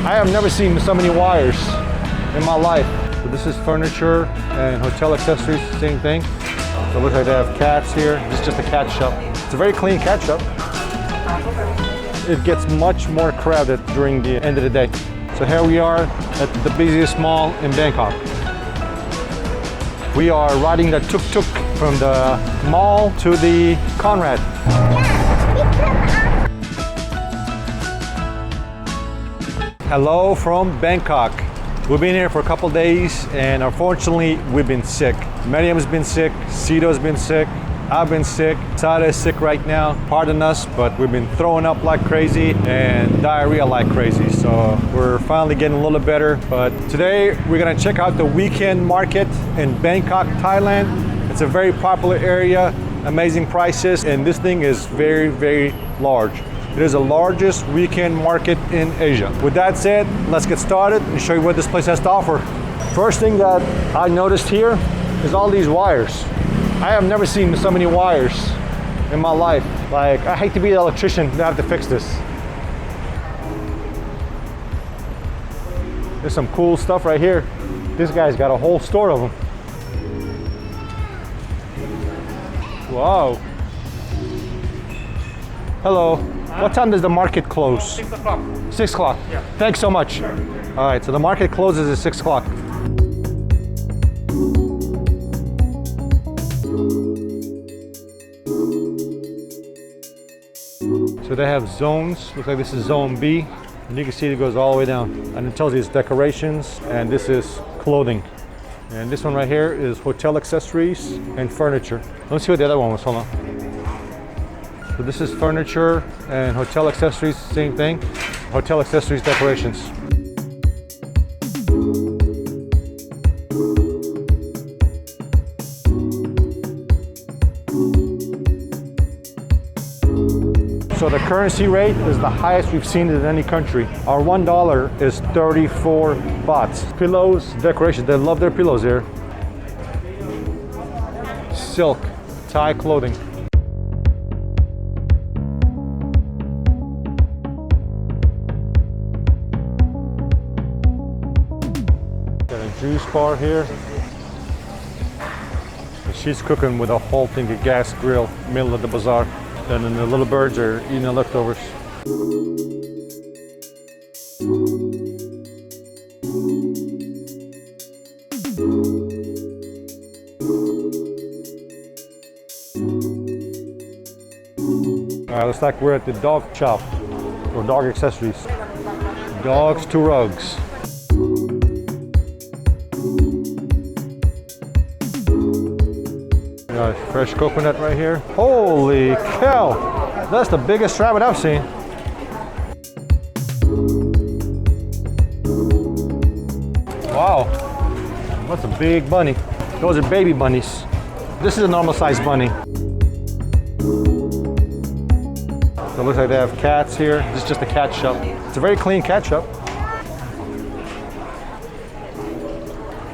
I have never seen so many wires in my life. So this is furniture and hotel accessories, same thing. So it looks like they have cats here. This is just a cat shop. It's a very clean cat shop. It gets much more crowded during the end of the day. So here we are at the busiest mall in Bangkok. We are riding the tuk-tuk from the mall to the Conrad. Hello from Bangkok. We've been here for a couple days and unfortunately we've been sick. Miriam's been sick, Cito's been sick, I've been sick, Sada is sick right now. Pardon us, but we've been throwing up like crazy and diarrhea like crazy. So we're finally getting a little better. But today we're gonna check out the weekend market in Bangkok, Thailand. It's a very popular area, amazing prices, and this thing is very, very large. It is the largest weekend market in Asia. With that said, let's get started and show you what this place has to offer. First thing that I noticed here is all these wires. I have never seen so many wires in my life. Like, I hate to be the electrician to have to fix this. There's some cool stuff right here. This guy's got a whole store of them. Wow. Hello. What time does the market close? 6 o'clock. 6 o'clock? Yeah. Thanks so much. Sure. All right, so the market closes at 6 o'clock. So they have zones. Looks like this is zone B. And you can see it goes all the way down. And it tells you it's decorations, and this is clothing. And this one right here is hotel accessories and furniture. Let's see what the other one was, hold on. So this is furniture and hotel accessories, same thing. Hotel accessories, decorations. So the currency rate is the highest we've seen in any country. Our $1 is 34 bahts. Pillows, decorations, they love their pillows here. Silk, Thai clothing. Got a juice bar here. She's cooking with a whole thing of gas grill, middle of the bazaar. And then the little birds are eating the leftovers. All right, looks like we're at the dog shop, or dog accessories. Dogs to rugs. Fresh coconut right here. Holy cow! That's the biggest rabbit I've seen. Wow, that's a big bunny. Those are baby bunnies. This is a normal sized bunny. So it looks like they have cats here. This is just a cat shop. It's a very clean cat shop.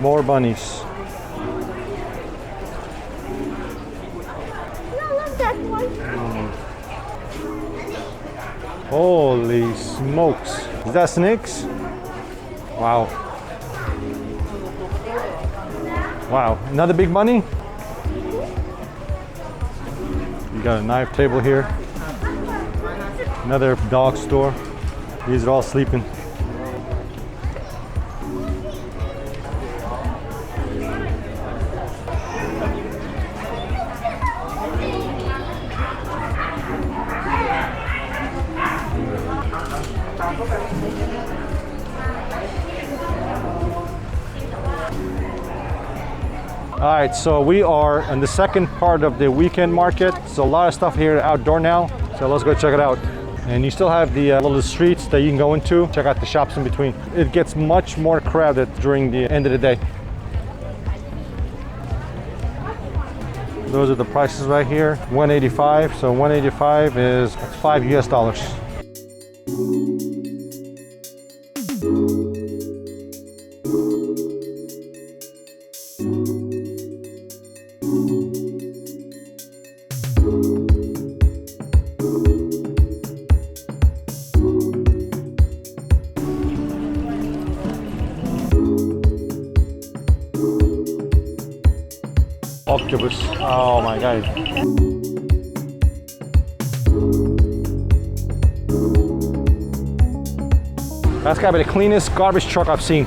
More bunnies. Holy smokes. Is that snakes? Wow. Wow. Another big bunny? You got a knife table here. Another dog store. These are all sleeping. All right, so we are in the second part of the weekend market. So a lot of stuff here outdoor now. So let's go check it out. And you still have the little streets that you can go into. Check out the shops in between. It gets much more crowded during the end of the day. Those are the prices right here. 185. So 185 is $5 US. Octopus. Oh my god. That's gotta be the cleanest garbage truck I've seen.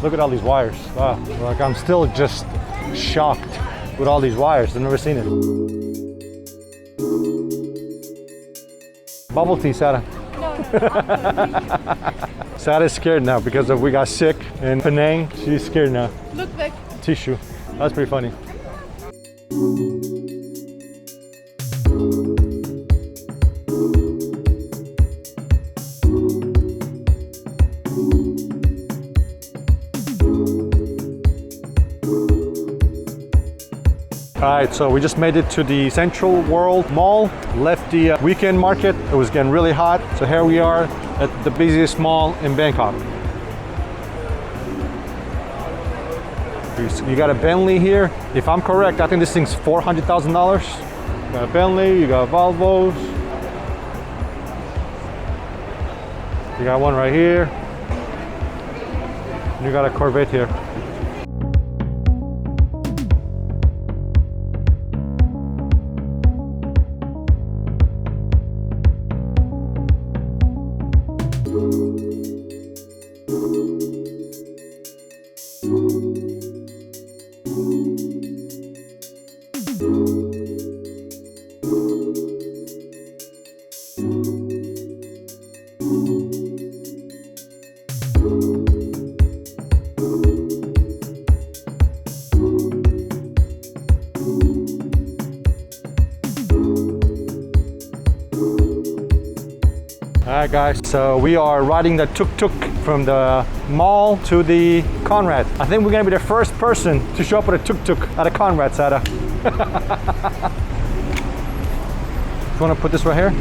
Look at all these wires. Wow. Like I'm still just shocked with all these wires. I've never seen it. Bubble tea, Sarah. No. Sarah's scared now because we got sick in Penang. She's scared now. Look back. Tissue. That's pretty funny. Alright, so we just made it to the CentralWorld Mall, left the weekend market. It was getting really hot, so here we are at the busiest mall in Bangkok. You got a Bentley here. If I'm correct, I think this thing's $400,000. You got a Bentley, you got Volvos. You got one right here. And you got a Corvette here. Alright guys, so we are riding the tuk-tuk from the mall to the Conrad. I think we're gonna be the first person to show up with a tuk-tuk at a Conrad, Sada. You wanna put this right here?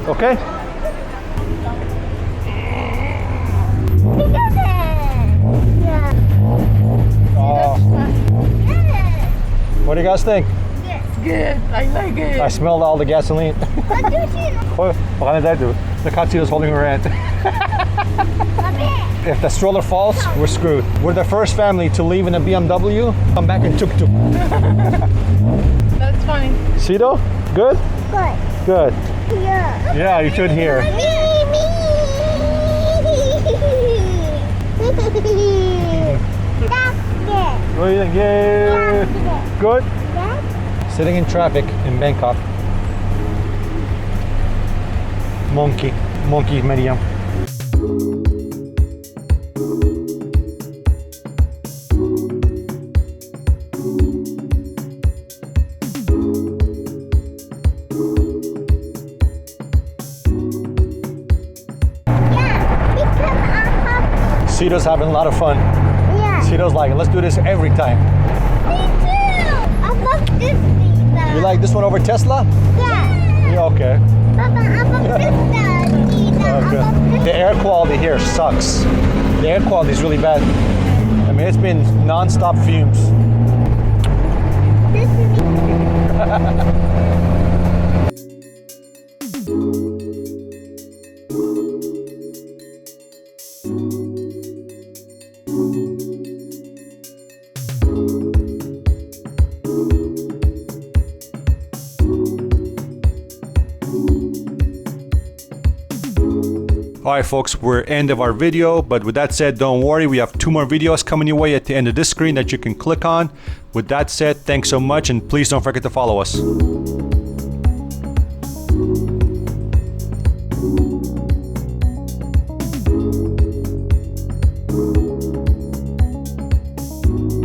Okay? What do you guys think? It's good. I like it. I smelled all the gasoline. Baka na dito. The Katsu's holding her hand. If the stroller falls, we're screwed. We're the first family to leave in a BMW, come back in tuk-tuk. That's funny. Cito? Good? Good. Good. Yeah. Yeah, you should hear. What do you think? Yay! Good? Yeah. Sitting in traffic in Bangkok. Monkey medium. Cito's having a lot of fun. Yeah. Cito's like, let's do this every time. Me too. I love this Vita. You like this one over Tesla? Yeah. Yeah, okay. Papa, I love this Vita. Okay. The air quality here sucks. The air quality is really bad. I mean, it's been non-stop fumes. This is Alright folks, we're end of our video, but with that said, don't worry, we have 2 more videos coming your way at the end of this screen that you can click on. With that said, thanks so much, and please don't forget to follow us.